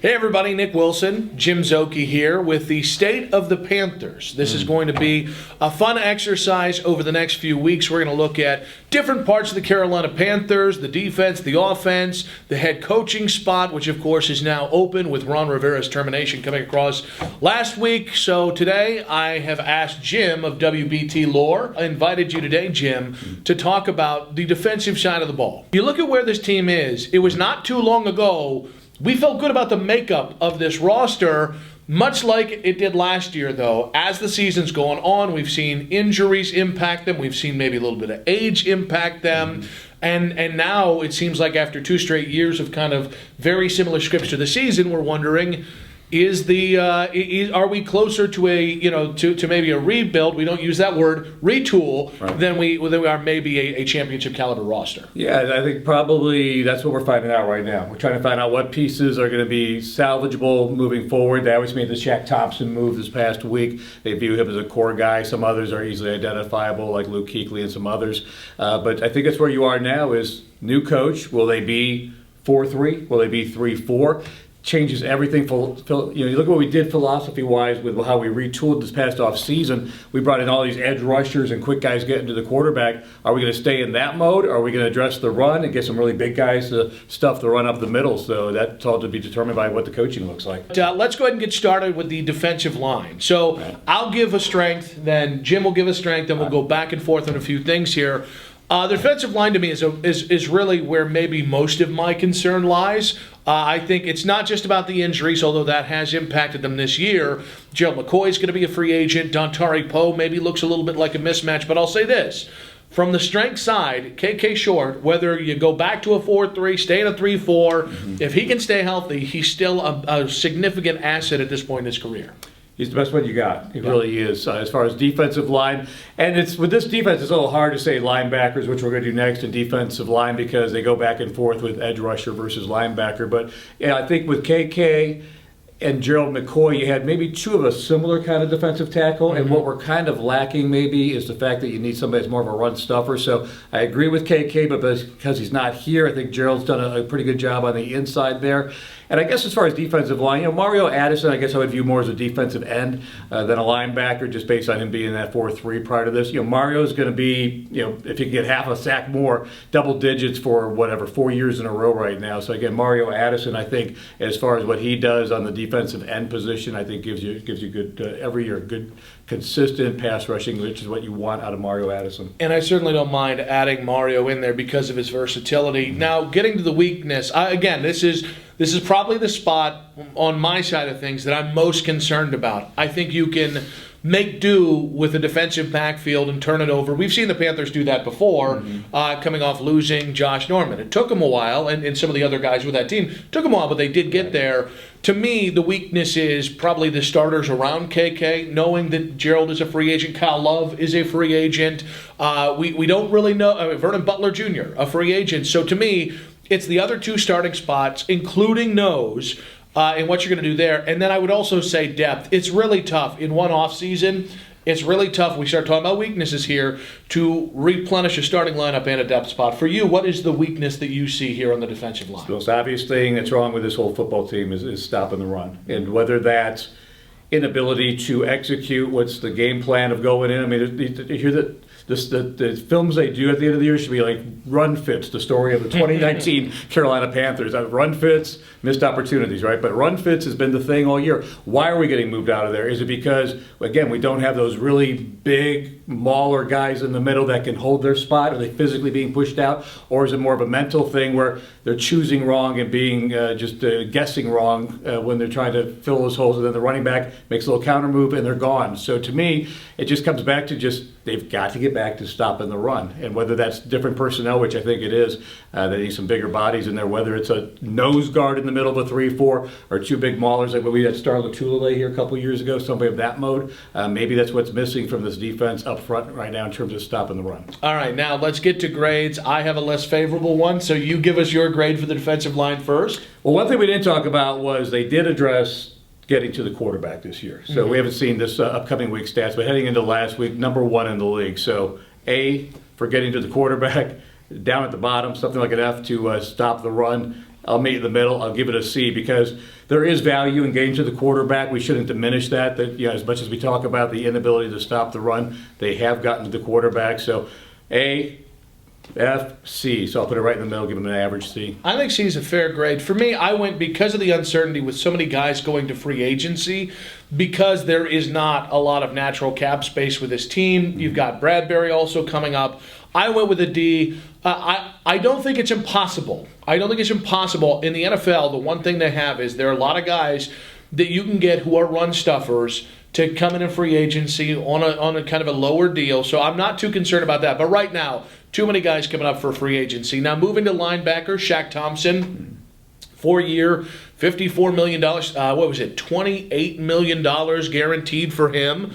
Hey everybody, Nick Wilson, Jim Szoke here with the State of the Panthers. This is going to be a fun exercise over the next few weeks. We're going to look at different parts of the Carolina Panthers, the defense, the offense, the head coaching spot, which of course is now open with Ron Rivera's termination coming across last week. So today I have asked Jim of WBT Lore. I invited you today, Jim, to talk about the defensive side of the ball. You look at where this team is. It was not too long ago we felt good about the makeup of this roster, much like it did last year, though. As the season's going on, we've seen injuries impact them. We've seen maybe a little bit of age impact them. And now it seems like after 2 straight years of kind of very similar scripts to the season, we're wondering, are we closer to to maybe a rebuild? We don't use that word, retool, right, than we are maybe a championship caliber roster. Yeah, I think probably that's what we're finding out right now. We're trying to find out what pieces are going to be salvageable moving forward. They always made the Shaq Thompson move this past week. They view him as a core guy. Some others are easily identifiable, like Luke Kuechly and some others. But I think that's where you are now is new coach. Will they be 4-3? Will they be 3-4? Changes everything. You look at what we did philosophy-wise with how we retooled this past off-season. We brought in all these edge rushers and quick guys getting to the quarterback. Are we going to stay in that mode, or are we going to address the run and get some really big guys to stuff the run up the middle? So that's all to be determined by what the coaching looks like. Let's go ahead and get started with the defensive line. So right, I'll give a strength, then Jim will give a strength, and we'll go back and forth on a few things here. The defensive line to me is really where maybe most of my concern lies. I think it's not just about the injuries, although that has impacted them this year. Gerald McCoy is going to be a free agent. Dontari Poe maybe looks a little bit like a mismatch. But I'll say this. From the strength side, KK Short, whether you go back to a 4-3, stay in a 3-4, if he can stay healthy, he's still a significant asset at this point in his career. He's the best one you got. He really is. As far as defensive line, and it's with this defense, it's a little hard to say linebackers, which we're going to do next, and defensive line because they go back and forth with edge rusher versus linebacker. But yeah, I think with KK and Gerald McCoy, you had maybe 2 of a similar kind of defensive tackle, and what we're kind of lacking maybe is the fact that you need somebody that's more of a run stuffer. So I agree with KK, but because he's not here, I think Gerald's done a pretty good job on the inside there. And I guess as far as defensive line, Mario Addison, I guess I would view more as a defensive end than a linebacker, just based on him being in that 4-3 prior to this. Mario's going to be, if he can get half a sack more, double digits for 4 years in a row right now. So again, Mario Addison, I think, as far as what he does on the defensive end position, I think gives you good every year good consistent pass rushing, which is what you want out of Mario Addison. And I certainly don't mind adding Mario in there because of his versatility. Now, getting to the weakness, again, this is probably the spot on my side of things that I'm most concerned about. I think you can make do with a defensive backfield and turn it over. We've seen the Panthers do that before, coming off losing Josh Norman. It took them a while, and some of the other guys with that team took them a while, but they did get there. To me, the weakness is probably the starters around KK, knowing that Gerald is a free agent, Kyle Love is a free agent. We don't really know, Vernon Butler Jr., a free agent. So to me, it's the other 2 starting spots, including nose, and what you're going to do there. And then I would also say depth. It's really tough in one offseason. It's really tough. We start talking about weaknesses here to replenish a starting lineup and a depth spot. For you, what is the weakness that you see here on the defensive line? The most obvious thing that's wrong with this whole football team is stopping the run. And whether that's inability to execute what's the game plan of going in. I mean, you hear that the films they do at the end of the year should be like Run Fits, the story of the 2019 Carolina Panthers. Run Fits, missed opportunities, right? But Run Fits has been the thing all year. Why are we getting moved out of there? Is it because, again, we don't have those really big, mauler guys in the middle that can hold their spot? Are they physically being pushed out? Or is it more of a mental thing where they're choosing wrong and being guessing wrong when they're trying to fill those holes, and then the running back makes a little counter move and they're gone? So to me, it just comes back to they've got to get back to stopping the run. And whether that's different personnel, which I think it is, they need some bigger bodies in there, whether it's a nose guard in the middle of a 3-4 or 2 big maulers like we had Star Lotulelei here a couple years ago, somebody of that mode. Maybe that's what's missing from this defense up front right now in terms of stopping the run. All right, now let's get to grades. I have a less favorable one, so you give us your grade for the defensive line first. Well, one thing we didn't talk about was they did address getting to the quarterback this year. So we haven't seen this upcoming week stats, but heading into last week, #1 in the league. So A, for getting to the quarterback, down at the bottom, something like an F to stop the run. I'll meet in the middle. I'll give it a C because there is value in getting to the quarterback. We shouldn't diminish that. That as much as we talk about the inability to stop the run, they have gotten to the quarterback. So A, F, C. So I'll put it right in the middle, give them an average C. I think C is a fair grade. For me, I went because of the uncertainty with so many guys going to free agency, because there is not a lot of natural cap space with this team. You've got Bradbury also coming up. I went with a D. I don't think it's impossible. I don't think it's impossible. In the NFL, the one thing they have is there are a lot of guys that you can get who are run stuffers to come in free agency on a kind of a lower deal. So I'm not too concerned about that. But right now, too many guys coming up for free agency. Now moving to linebacker, Shaq Thompson, 4-year, $54 million. What was it? $28 million guaranteed for him.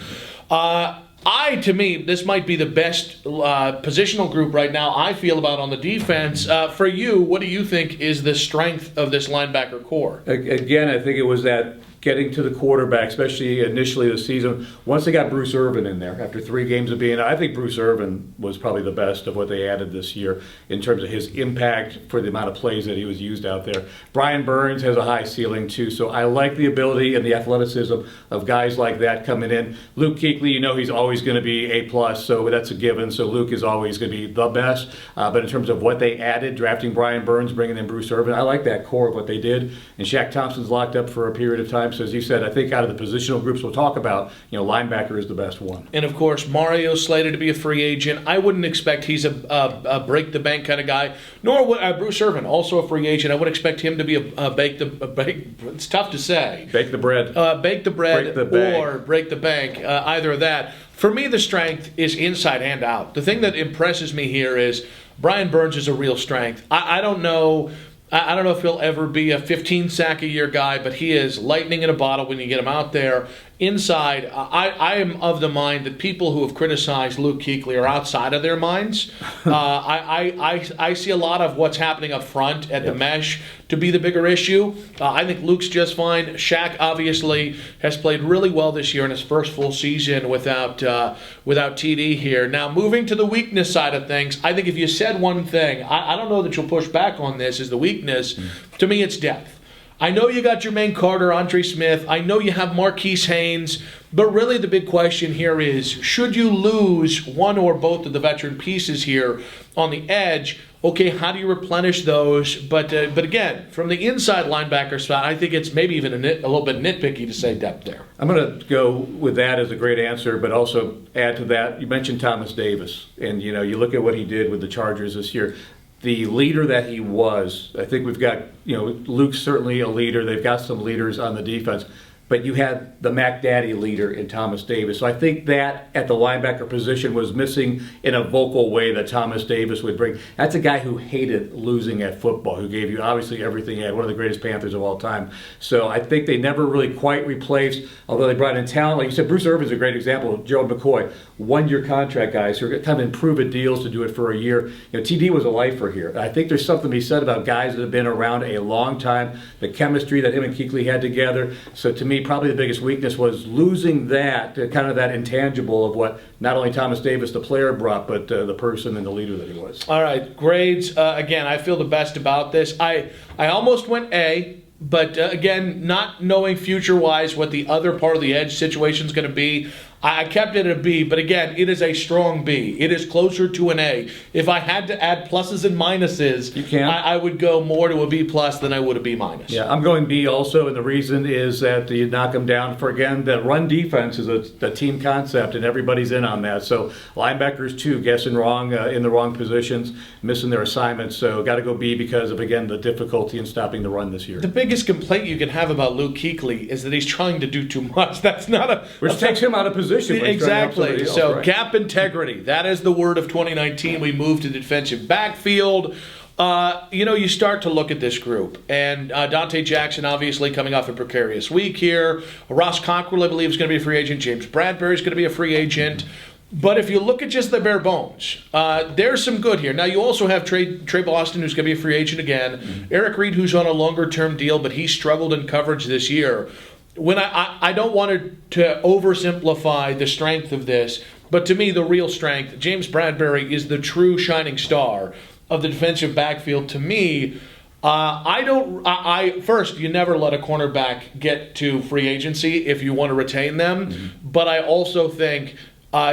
To me, this might be the best positional group right now I feel about on the defense. For you, what do you think is the strength of this linebacker core? Again, I think it was that getting to the quarterback, especially initially this season. Once they got Bruce Irvin in there, after 3 games of being, I think Bruce Irvin was probably the best of what they added this year in terms of his impact for the amount of plays that he was used out there. Brian Burns has a high ceiling too, so I like the ability and the athleticism of guys like that coming in. Luke Kuechly, he's always going to be A+, so that's a given. So Luke is always going to be the best. But in terms of what they added, drafting Brian Burns, bringing in Bruce Irvin, I like that core of what they did. And Shaq Thompson's locked up for a period of time. So as you said, I think out of the positional groups we'll talk about, linebacker is the best one. And of course, Mario's slated to be a free agent. I wouldn't expect he's a break the bank kind of guy. Nor would Bruce Irvin, also a free agent. I would expect him to be a bake. It's tough to say. Bake the bread. Bake the bread break the or break the bank. Either of that. For me, the strength is inside and out. The thing that impresses me here is Brian Burns is a real strength. I don't know. I don't know if he'll ever be a 15-sack-a-year guy, but he is lightning in a bottle when you get him out there. Inside, I am of the mind that people who have criticized Luke Kuechly are outside of their minds. I see a lot of what's happening up front at the mesh to be the bigger issue. I think Luke's just fine. Shaq obviously has played really well this year in his first full season without TD here. Now, moving to the weakness side of things, I think if you said one thing, I don't know that you'll push back on this, is the weakness. To me, it's depth. I know you got Jermaine Carter, Andre Smith. I know you have Marquise Haynes. But really the big question here is, should you lose one or both of the veteran pieces here on the edge? Okay, how do you replenish those? But again, from the inside linebacker spot, I think it's maybe even a little bit nitpicky to say depth there. I'm going to go with that as a great answer, but also add to that, you mentioned Thomas Davis. And, you look at what he did with the Chargers this year. The leader that he was, I think we've got, Luke's certainly a leader. They've got some leaders on the defense. But you had the Mac Daddy leader in Thomas Davis. So I think that at the linebacker position was missing in a vocal way that Thomas Davis would bring. That's a guy who hated losing at football, who gave you obviously everything he had, one of the greatest Panthers of all time. So I think they never really quite replaced, although they brought in talent. Like you said, Bruce Irvin's a great example. Gerald McCoy, 1-year contract guys who are kind of improve deals to do it for a year. TD was a lifer here. I think there's something to be said about guys that have been around a long time, the chemistry that him and Kuechly had together. So to me, probably the biggest weakness was losing that, kind of that intangible of what not only Thomas Davis, the player, brought, but the person and the leader that he was. All right, grades. Again, I feel the best about this. I almost went A, but again, not knowing future-wise what the other part of the edge situation is going to be, I kept it at a B, but again, it is a strong B. It is closer to an A. If I had to add pluses and minuses, you can. I would go more to a B plus than I would a B minus. Yeah, I'm going B also, and the reason is that you knock them down for, again, the run defense is a team concept, and everybody's in on that. So linebackers, too, guessing wrong in the wrong positions, missing their assignments. So got to go B because of, again, the difficulty in stopping the run this year. The biggest complaint you can have about Luke Kuechly is that he's trying to do too much. That's not a... Which takes him out of position. Exactly. Else, so right? Gap integrity. That is the word of 2019. We moved to the defensive backfield. You start to look at this group. And Dante Jackson obviously coming off a precarious week here. Ross Cockrell, I believe, is going to be a free agent. James Bradbury is going to be a free agent. But if you look at just the bare bones, there's some good here. Now, you also have Trey Boston, who's going to be a free agent again. Mm-hmm. Eric Reed, who's on a longer-term deal, but he struggled in coverage this year. When I don't want to oversimplify the strength of this, but to me, the real strength, James Bradbury is the true shining star of the defensive backfield. To me, I don't. First, you never let a cornerback get to free agency if you want to retain them. But I also think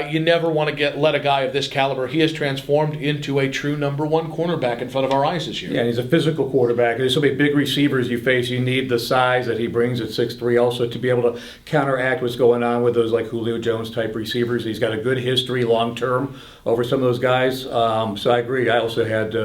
you never want to let a guy of this caliber. He has transformed into a true number one cornerback in front of our eyes this year. Yeah, and he's a physical quarterback. There's so many big receivers you face. You need the size that he brings at 6'3", also to be able to counteract what's going on with those like Julio Jones type receivers. He's got a good history long term over some of those guys. So I agree. I also had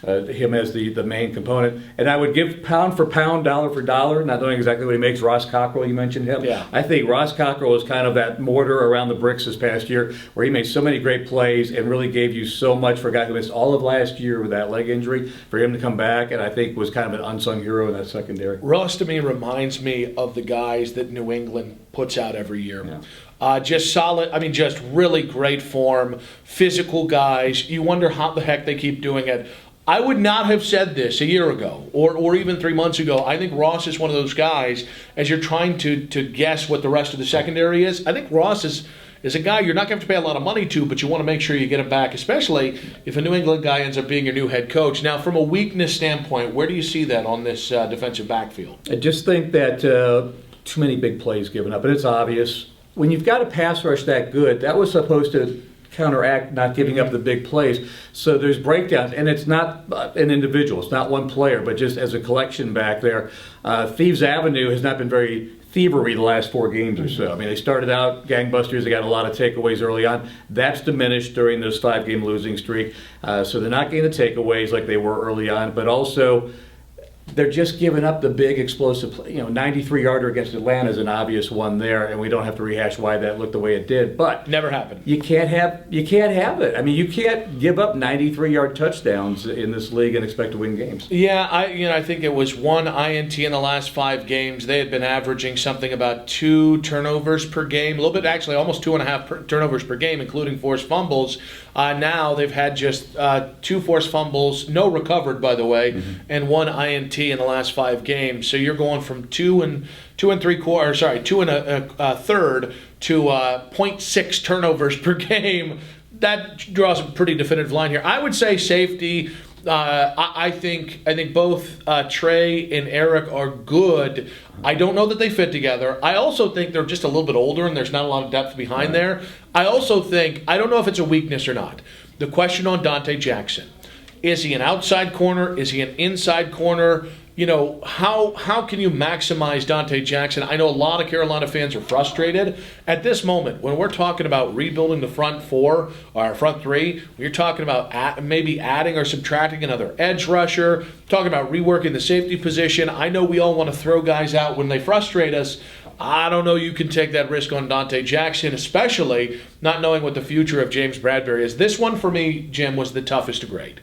him as the main component. And I would give pound for pound, dollar for dollar, not knowing exactly what he makes, Ross Cockrell, you mentioned him. Yeah. I think Ross Cockrell is kind of that mortar around the bricks this past year where he made so many great plays and really gave you so much for a guy who missed all of last year with that leg injury, for him to come back, and I think was kind of an unsung hero in that secondary. Ross to me reminds me of the guys that New England puts out every year. Just solid, just really great form, physical guys. You wonder how the heck they keep doing it. I would not have said this a year ago or even 3 months ago. I think Ross is one of those guys, as you're trying to guess what the rest of the secondary is, I think Ross is a guy you're not going to have to pay a lot of money to, but you want to make sure you get him back, especially if a New England guy ends up being your new head coach. Now, from a weakness standpoint, where do you see that on this defensive backfield? I just think that too many big plays given up, and it's obvious. When you've got a pass rush that good, that was supposed to counteract not giving up the big plays. So there's breakdowns, and it's not an individual. It's not one player, but just as a collection back there. Thieves Avenue has not been very thievery the last 4 games or so. I mean, they started out gangbusters. They got a lot of takeaways early on. That's diminished during this 5-game losing streak. So they're not getting the takeaways like they were early on, but also they're just giving up the big explosive play. 93-yarder against Atlanta is an obvious one there, and we don't have to rehash why that looked the way it did. But never happened. You can't have it. I mean, you can't give up 93-yard touchdowns in this league and expect to win games. Yeah, I think it was 1 INT in the last 5 games. They had been averaging something about 2 turnovers per game, a little bit actually, almost 2.5 turnovers per game, including forced fumbles. Now they've had just 2 forced fumbles, no recovered, by the way, and 1 INT in the last 5 games. So you're going from 2 and 3/4, 2 and a third to 0.6 turnovers per game. That draws a pretty definitive line here. I would say safety. I think both Trey and Eric are good. I don't know that they fit together. I also think they're just a little bit older and there's not a lot of depth behind there. I also think, I don't know if it's a weakness or not, the question on Dante Jackson. Is he an outside corner? Is he an inside corner? How can you maximize Dante Jackson? I know a lot of Carolina fans are frustrated. At this moment, when we're talking about rebuilding the front 4 or front 3, we're talking about maybe adding or subtracting another edge rusher, talking about reworking the safety position. I know we all want to throw guys out when they frustrate us. I don't know you can take that risk on Dante Jackson, especially not knowing what the future of James Bradberry is. This one for me, Jim, was the toughest to grade.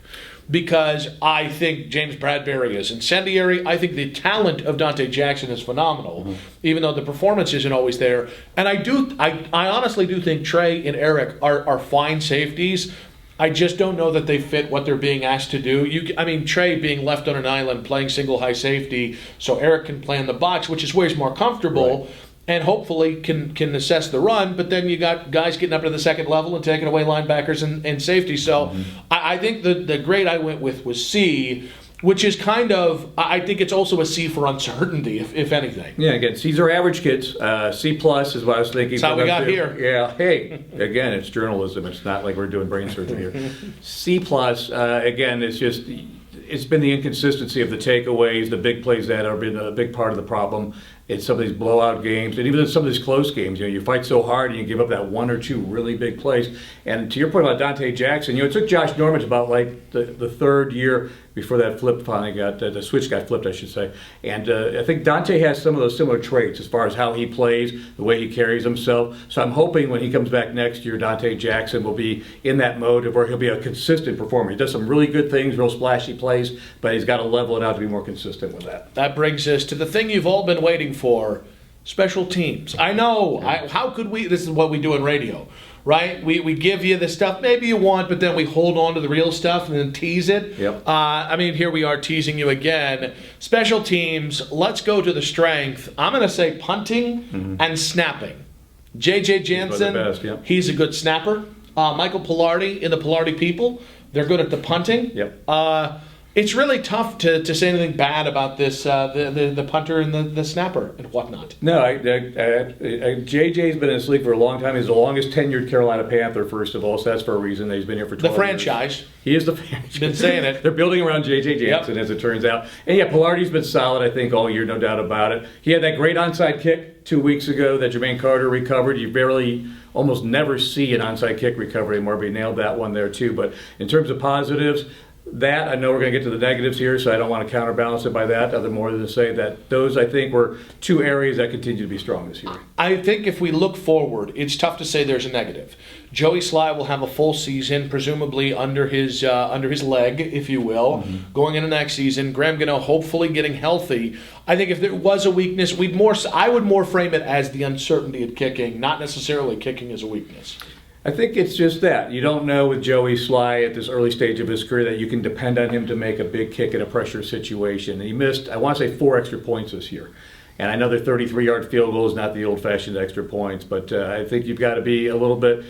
Because I think James Bradberry is incendiary. I think the talent of Dante Jackson is phenomenal, even though the performance isn't always there. And I honestly do think Trey and Eric are fine safeties. I just don't know that they fit what they're being asked to do. Trey being left on an island playing single high safety, so Eric can play in the box, which is where he's more comfortable. Right. And hopefully can assess the run, but then you got guys getting up to the second level and taking away linebackers and safety. So I think the grade I went with was C, which is kind of, I think it's also a C for uncertainty, if anything. Yeah, again, C's are average kids. C plus is what I was thinking. That's how we got here. Yeah, hey, again, it's journalism. It's not like we're doing brain surgery here. C plus, again, it's been the inconsistency of the takeaways, the big plays that have been a big part of the problem. It's some of these blowout games, and even in some of these close games, you fight so hard and you give up that 1 or 2 really big plays. And to your point about Dante Jackson, it took Josh Norman about like the third year before that flip finally the switch got flipped, I should say. And I think Dante has some of those similar traits as far as how he plays, the way he carries himself. So I'm hoping when he comes back next year, Dante Jackson will be in that mode of where he'll be a consistent performer. He does some really good things, real splashy plays, but he's got to level it out to be more consistent with that. That brings us to the thing you've all been waiting for, special teams. I know. How could we? This is what we do in radio, right? We give you the stuff maybe you want, but then we hold on to the real stuff and then tease it. Yep. Here we are teasing you again. Special teams, let's go to the strength. I'm going to say punting and snapping. J.J. Jansen, he's a good snapper. Michael Pilardi and the Pilardi people, they're good at the punting. Yep. It's really tough to say anything bad about this the punter and the snapper and whatnot. No, JJ's been in this league for a long time. He's the longest tenured Carolina Panther, first of all, so that's for a reason. He's been here for 12 The franchise. years. He is the franchise. Been saying it. They're building around JJ Jansen, as it turns out. And yeah, Pilardi's been solid, I think, all year, no doubt about it. He had that great onside kick 2 weeks ago that Jermaine Carter recovered. You barely, almost never see an onside kick recovery anymore, but he nailed that one there too. But in terms of positives, that, I know we're going to get to the negatives here, so I don't want to counterbalance it by that, other more than to say that those, I think, were two areas that continue to be strong this year. I think if we look forward, it's tough to say there's a negative. Joey Sly will have a full season, presumably under his leg, if you will, going into next season. Graham Gano hopefully getting healthy. I think if there was a weakness, I would more frame it as the uncertainty of kicking, not necessarily kicking as a weakness. I think it's just that. You don't know with Joey Sly at this early stage of his career that you can depend on him to make a big kick in a pressure situation. And he missed, I want to say, 4 extra points this year. And I know the 33-yard field goal is not the old-fashioned extra points, but I think you've got to be a little bit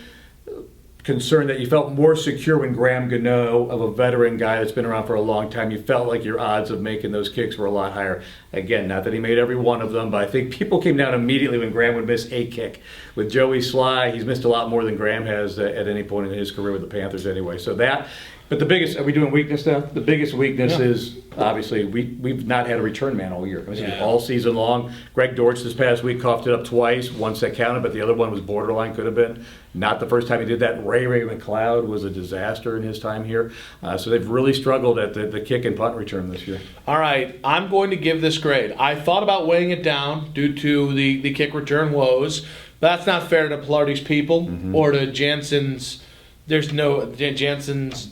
concerned that you felt more secure when Graham Gano, of a veteran guy that's been around for a long time, you felt like your odds of making those kicks were a lot higher. Again, not that he made every one of them, but I think people came down immediately when Graham would miss a kick. With Joey Sly, he's missed a lot more than Graham has at any point in his career with the Panthers anyway. So that, but the biggest, are we doing weakness now? The biggest weakness is, obviously, we've not had a return man all year. All season long. Greg Dortch this past week coughed it up twice, once that counted, but the other one was borderline, could have been. Not the first time he did that. Ray McLeod was a disaster in his time here. So they've really struggled at the kick and punt return this year. All right, I'm going to give this grade. I thought about weighing it down due to the kick return woes. That's not fair to Pilardi's people or to Jansen's. There's no Jansen's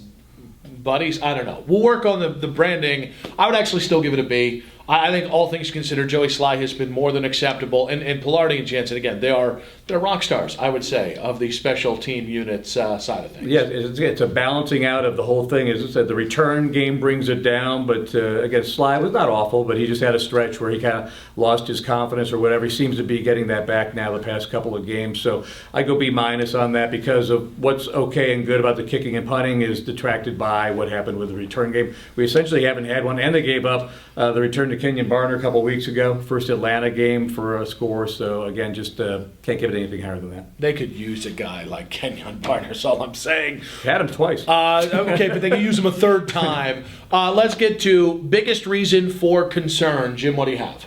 buddies. I don't know. We'll work on the branding. I would actually still give it a B. I think all things considered, Joey Sly has been more than acceptable. And Pilardi and Jansen, again, they're rock stars, I would say, of the special team units side of things. Yeah, it's a balancing out of the whole thing. As I said, the return game brings it down, but again, Sly was not awful, but he just had a stretch where he kind of lost his confidence or whatever. He seems to be getting that back now the past couple of games. So I go B- on that because of what's okay and good about the kicking and punting is detracted by what happened with the return game. We essentially haven't had one, and they gave up the return to Kenyon Barner a couple of weeks ago, first Atlanta game for a score. So again, just can't give it anything higher than that. They could use a guy like Kenyon Barner, that's all I'm saying. Had him twice. Okay, but they can use him a third time. Let's get to biggest reason for concern. Jim, what do you have?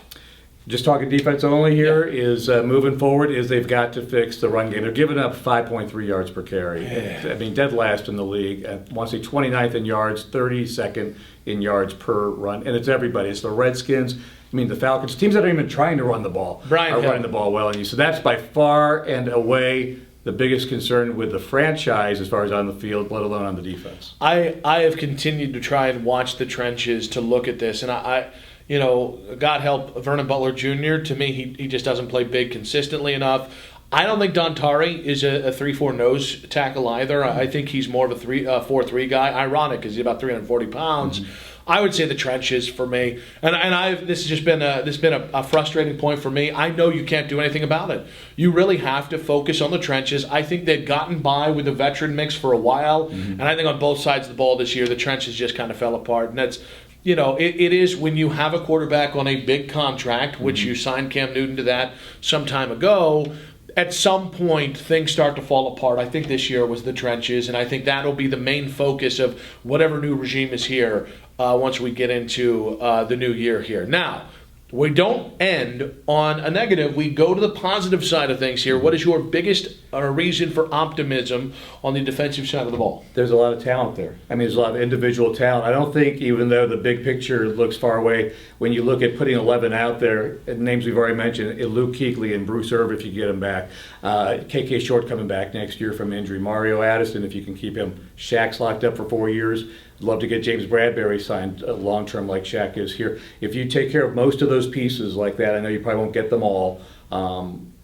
Just talking defense only here is moving forward is they've got to fix the run game. They're giving up 5.3 yards per carry. I mean, dead last in the league. I want to say 29th in yards, 32nd in yards per run. And it's everybody. It's the Redskins. I mean, the Falcons. Teams that aren't even trying to run the ball are running the ball well. And so that's by far and away the biggest concern with the franchise as far as on the field, let alone on the defense. I have continued to try and watch the trenches to look at this. And I you know, God help Vernon Butler Jr. To me, he just doesn't play big consistently enough. I don't think Dontari is a 3-4 nose tackle either. I think he's more of a 4-3 guy. Ironic because he's about 340 pounds. I would say the trenches for me, and this has been a frustrating point for me. I know you can't do anything about it. You really have to focus on the trenches. I think they'd gotten by with the veteran mix for a while, and I think on both sides of the ball this year, the trenches just kind of fell apart. And that's, you know, it is when you have a quarterback on a big contract, which you signed Cam Newton to that some time ago. At some point, things start to fall apart. I think this year was the trenches, and I think that'll be the main focus of whatever new regime is here once we get into the new year here. Now, we don't end on a negative. We go to the positive side of things here. What is your biggest reason for optimism on the defensive side of the ball? There's a lot of talent there. I mean, there's a lot of individual talent. I don't think, even though the big picture looks far away, when you look at putting 11 out there, names we've already mentioned, Luke Kuechly and Bruce Irv, if you get him back. KK Short coming back next year from injury. Mario Addison, if you can keep him. Shaq's locked up for 4 years. I'd love to get James Bradbury signed long-term like Shaq is here. If you take care of most of those pieces like that, I know you probably won't get them all,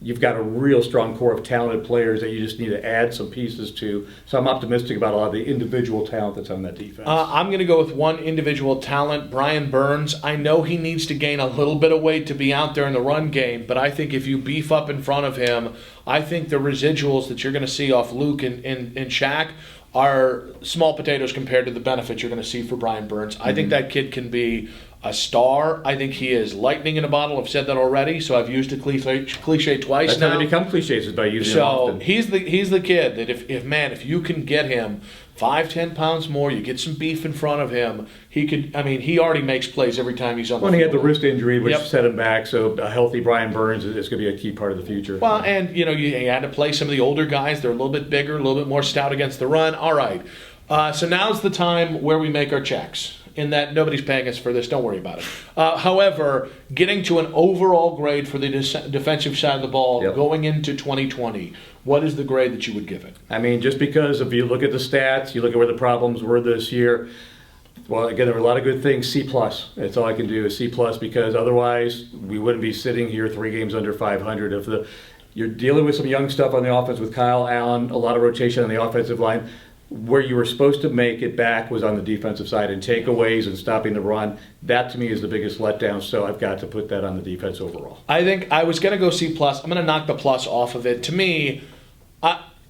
you've got a real strong core of talented players that you just need to add some pieces to. So I'm optimistic about a lot of the individual talent that's on that defense. I'm going to go with one individual talent, Brian Burns. I know he needs to gain a little bit of weight to be out there in the run game, but I think if you beef up in front of him, I think the residuals that you're going to see off Luke and Shaq are small potatoes compared to the benefits you're going to see for Brian Burns. I think that kid can be a star. I think he is lightning in a bottle. I've said that already, so I've used a cliche twice That's now. how they become cliches, is by using them So often. he's the kid that if you can get him 5-10 pounds more, you get some beef in front of him, he could. I mean, he already makes plays every time he's on the Well, he had field. the wrist injury, which Yep. set him back. So a healthy Brian Burns is going to be a key part of the future. Well, and you had to play some of the older guys. They're a little bit bigger, a little bit more stout against the run. All right. So now's the time where we make our checks. In that nobody's paying us for this, don't worry about it. However, getting to an overall grade for the defensive side of the ball Yep. going into 2020, what is the grade that you would give it? I mean, just because if you look at the stats, you look at where the problems were this year. Well, again, there were a lot of good things. C+. That's all I can do is C+, because otherwise we wouldn't be sitting here 3 games under 500. If you're dealing with some young stuff on the offense with Kyle Allen, a lot of rotation on the offensive line. Where you were supposed to make it back was on the defensive side, and takeaways and stopping the run. That to me is the biggest letdown. So I've got to put that on the defense overall. I think I was going to go C+. I'm going to knock the plus off of it. To me,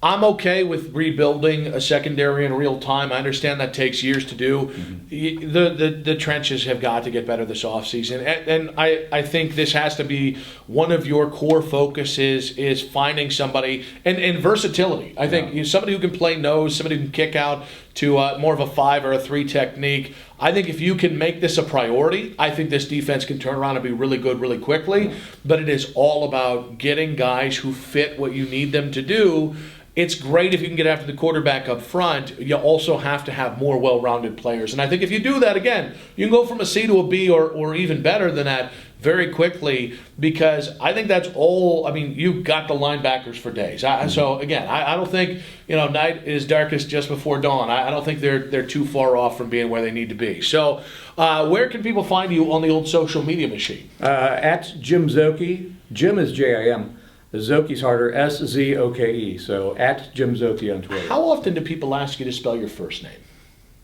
I'm okay with rebuilding a secondary in real time. I understand that takes years to do. The trenches have got to get better this offseason. And I think this has to be one of your core focuses is finding somebody and versatility. I think somebody who can play nose, somebody who can kick out to more of a 5 or a 3 technique. I think if you can make this a priority, I think this defense can turn around and be really good really quickly. But it is all about getting guys who fit what you need them to do. It's great if you can get after the quarterback up front. You also have to have more well-rounded players. And I think if you do that, again, you can go from a C to a B or even better than that very quickly, because I think that's all. I mean, you've got the linebackers for days. So, again, I don't think, night is darkest just before dawn. I don't think they're too far off from being where they need to be. So where can people find you on the old social media machine? At Jim Szoke. Jim is Jim. The Zoke's harder, Szoke. So at Jim Szoke on Twitter. How often do people ask you to spell your first name?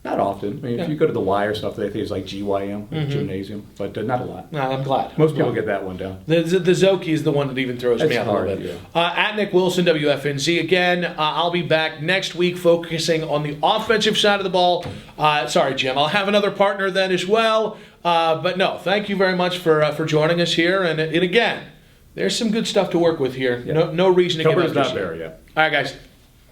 Not often. I mean, if you go to the Y or stuff, they think it's like GYM, gymnasium, but not a lot. No, I'm glad. Most people get that one down. The Szoke is the one that even throws me That's out hard, a little bit. yeah. At Nick Wilson, WFNZ. Again, I'll be back next week focusing on the offensive side of the ball. Sorry, Jim. I'll have another partner then as well. But no, thank you very much for joining us here. And again, there's some good stuff to work with here. Yeah. No reason to give Cupboard's up. not there yet. All right, guys.